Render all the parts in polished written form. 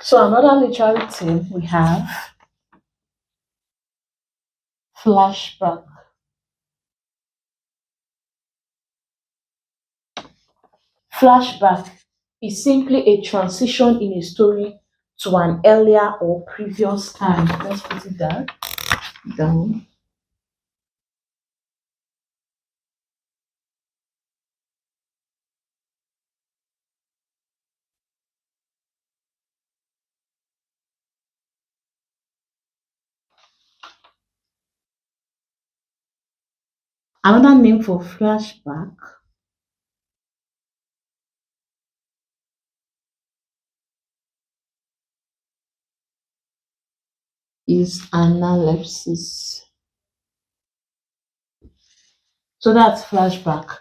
So another literary term we have flashback. Flashback is simply a transition in a story to an earlier or previous time. Let's put it down. Another name for flashback is analepsis. So that's flashback,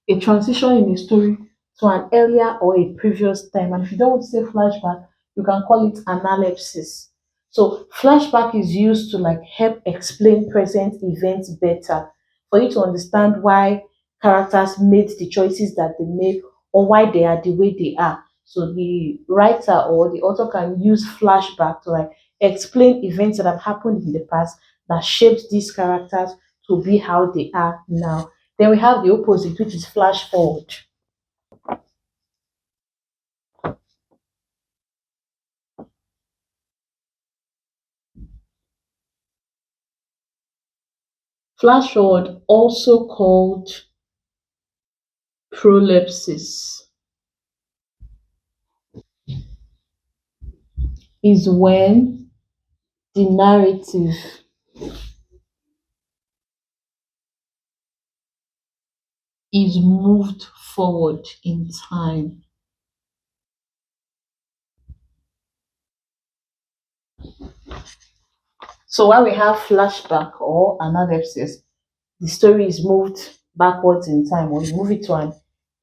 a transition in a story to an earlier or a previous time. And if you don't want to say flashback, you can call it analepsis. So flashback is used to like help explain present events better, for you to understand why characters made the choices that they make or why they are the way they are. So the writer or the author can use flashback to like explain events that have happened in the past that shaped these characters to be how they are now. Then we have the opposite, which is flash forward. Flash forward, also called prolepsis, is when the narrative is moved forward in time. So while we have flashback or analysis, the story is moved backwards in time, or you move it to an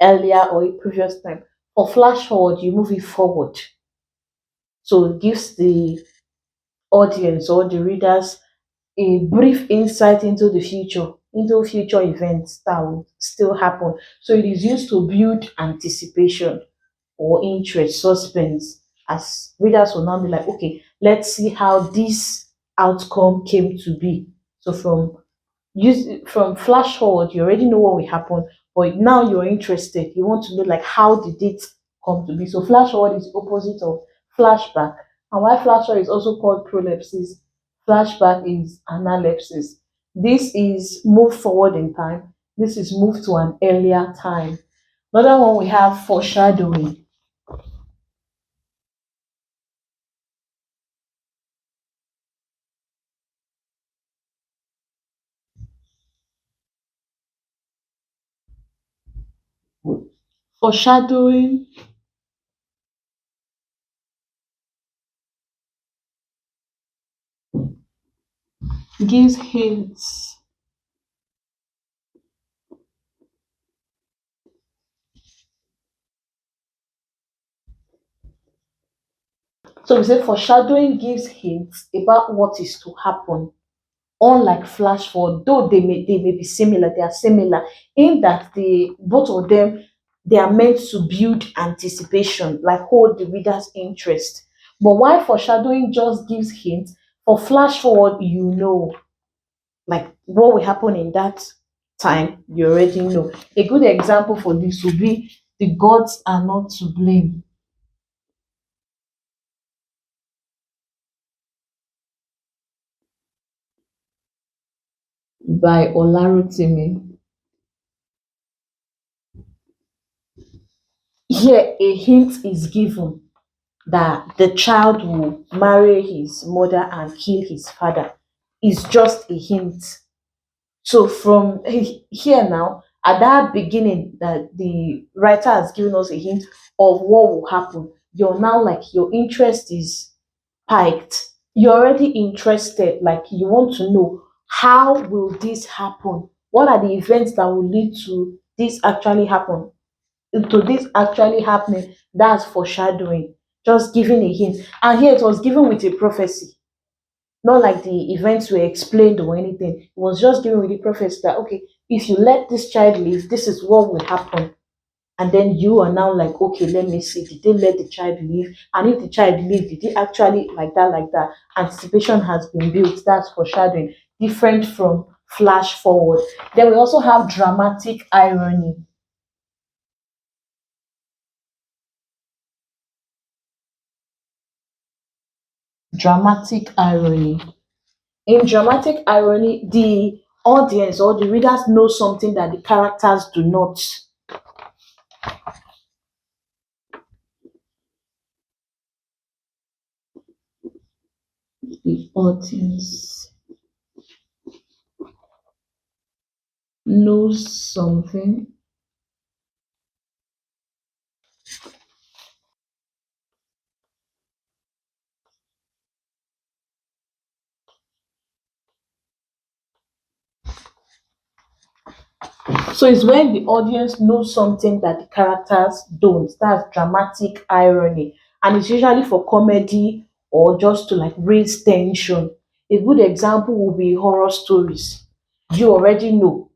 earlier or a previous time. For flash forward, you move it forward. So it gives the audience or the readers a brief insight into future events that will still happen. So it is used to build anticipation or interest, suspense, as readers will now be like, okay, let's see how this outcome came to be. So from flash forward, you already know what will happen, but now you're interested. You want to know like how did it come to be. So flash forward is the opposite of flashback. And why flash forward is also called prolepsis, flashback is analepsis. This is move forward in time. This is move to an earlier time. Another one we have foreshadowing. Foreshadowing gives hints. So we say foreshadowing gives hints about what is to happen. Unlike flash forward, though they may be similar, they are similar in that they both of them they are meant to build anticipation, like hold the reader's interest. But while foreshadowing just gives hints, for flash forward, you know, like what will happen in that time, you already know. A good example for this would be the gods are not to blame by Olarotimi. Here, a hint is given that the child will marry his mother and kill his father. Is just a hint. So from here now, at that beginning, that the writer has given us a hint of what will happen. You're now like your interest is piked. You're already interested, like you want to know how will this happen? What are the events that will lead to this actually happen? To this actually happening, that's foreshadowing, just giving a hint. And here it was given with a prophecy, not like the events were explained or anything. It was just given with the prophecy that, okay, if you let this child live, this is what will happen. and then you are now like, okay, let me see, did they let the child leave? And if the child leave, did they actually like that, like that? Anticipation has been built. That's foreshadowing, different from flash forward. Then we also have dramatic irony. Dramatic irony. In dramatic irony, the audience or the readers know something that the characters do not. The audience knows something. So it's when the audience knows something that the characters don't. That's dramatic irony. And it's usually for comedy or just to like raise tension. A good example will be horror stories. You already know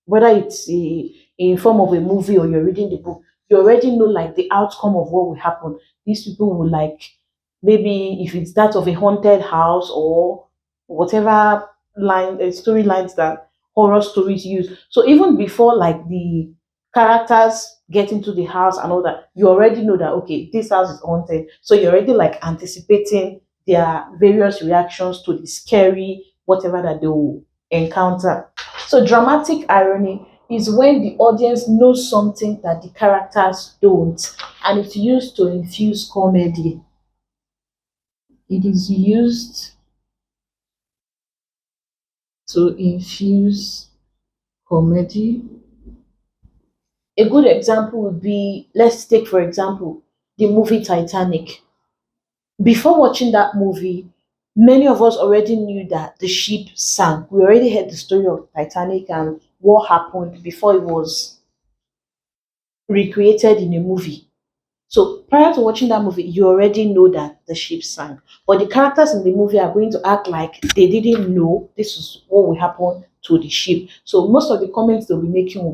whether it's in form of a movie or you're reading the book, you already know like the outcome of what will happen. These people will like, maybe if it's that of a haunted house or whatever storylines that horror stories use. So even before like the characters get into the house and all that, you already know that okay, this house is haunted. So you're already like anticipating their various reactions to the scary whatever that they will encounter. So dramatic irony is when the audience knows something that the characters don't, and it's used to infuse comedy. It is used to infuse comedy. A good example would be, let's take for example the movie Titanic. Before watching that movie, many of us already knew that the ship sank. We already heard the story of Titanic and what happened before it was recreated in a movie. So prior to watching that movie, you already know that the ship sank. But the characters in the movie are going to act like they didn't know this is what will happen to the ship. So most of the comments they'll be making will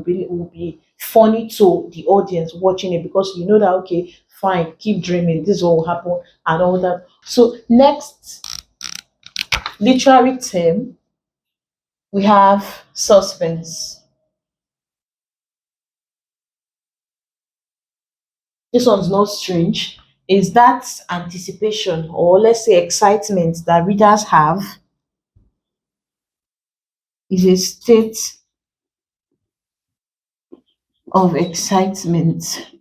be funny to the audience watching it because you know that okay, fine, keep dreaming, this is what will happen and all that. So next literary term we have suspense. This one's not strange. Is that anticipation or let's say excitement that readers have is a state of excitement.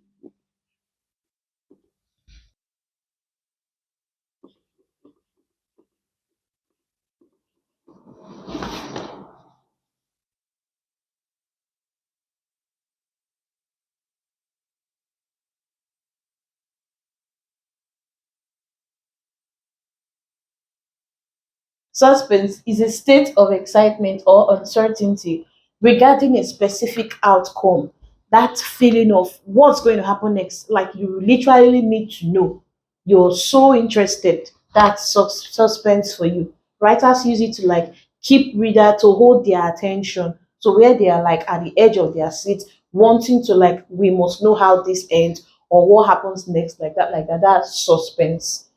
Suspense is a state of excitement or uncertainty regarding a specific outcome. That feeling of what's going to happen next, like you literally need to know. You're so interested. That's suspense for you. Writers use it to like keep reader to hold their attention. So where they are like at the edge of their seat, wanting to like we must know how this ends or what happens next, like that, like that. That's suspense.